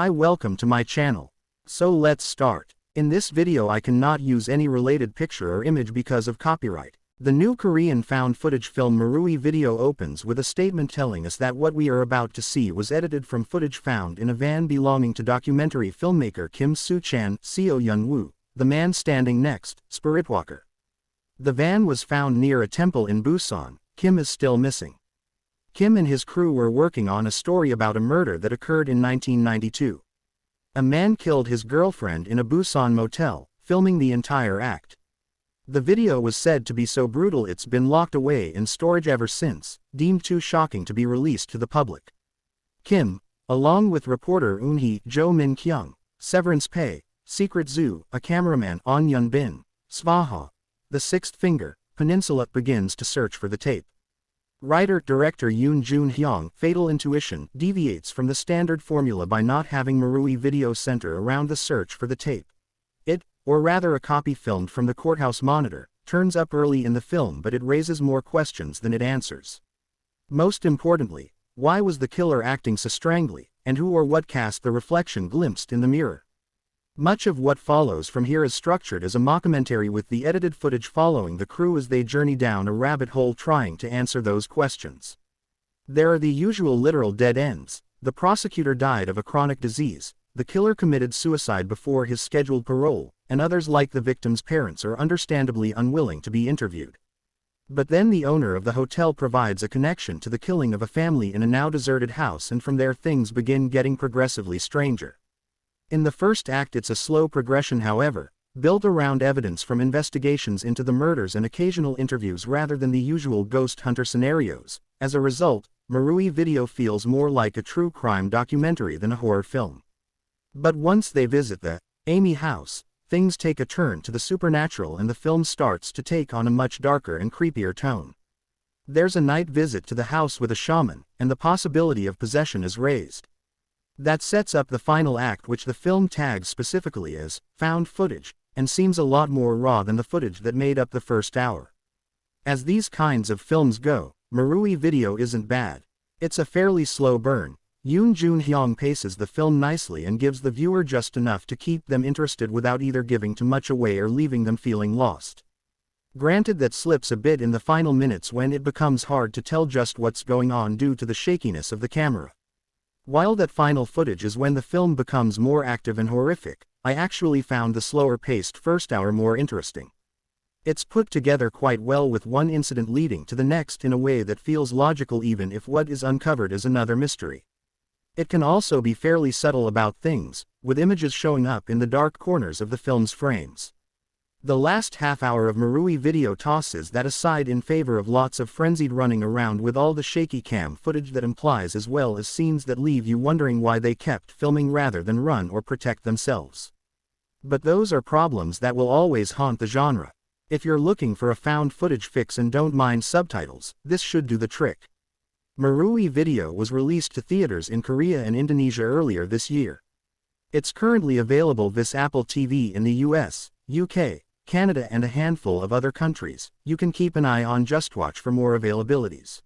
Hi, welcome to my channel. So let's start. In this video I cannot use any related picture or image because of copyright. The new Korean found footage film Marui video opens with a statement telling us that what we are about to see was edited from footage found in a van belonging to documentary filmmaker Kim Soo-chan, Seo Young-woo, the man standing next, Spiritwalker. The van was found near a temple in Busan. Kim is still missing. Kim and his crew were working on a story about a murder that occurred in 1992. A man killed his girlfriend in a Busan motel, filming the entire act. The video was said to be so brutal it's been locked away in storage ever since, deemed too shocking to be released to the public. Kim, along with reporter Eun-hee, Jo Min-kyung, Severance Pei, Secret Zoo, a cameraman On Yun-bin, Svaha, The Sixth Finger, Peninsula begins to search for the tape. Writer-director Yoon Jun-hyung, Fatal Intuition, deviates from the standard formula by not having Marui video center around the search for the tape. It, or rather a copy filmed from the courthouse monitor, turns up early in the film but it raises more questions than it answers. Most importantly, why was the killer acting so strangely, and who or what cast the reflection glimpsed in the mirror? Much of what follows from here is structured as a mockumentary with the edited footage following the crew as they journey down a rabbit hole trying to answer those questions. There are the usual literal dead ends. The prosecutor died of a chronic disease, the killer committed suicide before his scheduled parole, and others like the victim's parents are understandably unwilling to be interviewed. But then the owner of the hotel provides a connection to the killing of a family in a now deserted house, and from there things begin getting progressively stranger. In the first act it's a slow progression, however, built around evidence from investigations into the murders and occasional interviews rather than the usual ghost hunter scenarios. As a result, Marui video feels more like a true crime documentary than a horror film. But once they visit the Amy house, things take a turn to the supernatural and the film starts to take on a much darker and creepier tone. There's a night visit to the house with a shaman, and the possibility of possession is raised. That sets up the final act, which the film tags specifically as found footage, and seems a lot more raw than the footage that made up the first hour. As these kinds of films go, Marui video isn't bad. It's a fairly slow burn. Yoon Jun-hyung paces the film nicely and gives the viewer just enough to keep them interested without either giving too much away or leaving them feeling lost. Granted, that slips a bit in the final minutes when it becomes hard to tell just what's going on due to the shakiness of the camera. While that final footage is when the film becomes more active and horrific, I actually found the slower-paced first hour more interesting. It's put together quite well, with one incident leading to the next in a way that feels logical even if what is uncovered is another mystery. It can also be fairly subtle about things, with images showing up in the dark corners of the film's frames. The last half hour of Marui video tosses that aside in favor of lots of frenzied running around with all the shaky cam footage that implies, as well as scenes that leave you wondering why they kept filming rather than run or protect themselves. But those are problems that will always haunt the genre. If you're looking for a found footage fix and don't mind subtitles, this should do the trick. Marui video was released to theaters in Korea and Indonesia earlier this year. It's currently available via Apple TV in the US, UK, Canada and a handful of other countries. You can keep an eye on JustWatch for more availabilities.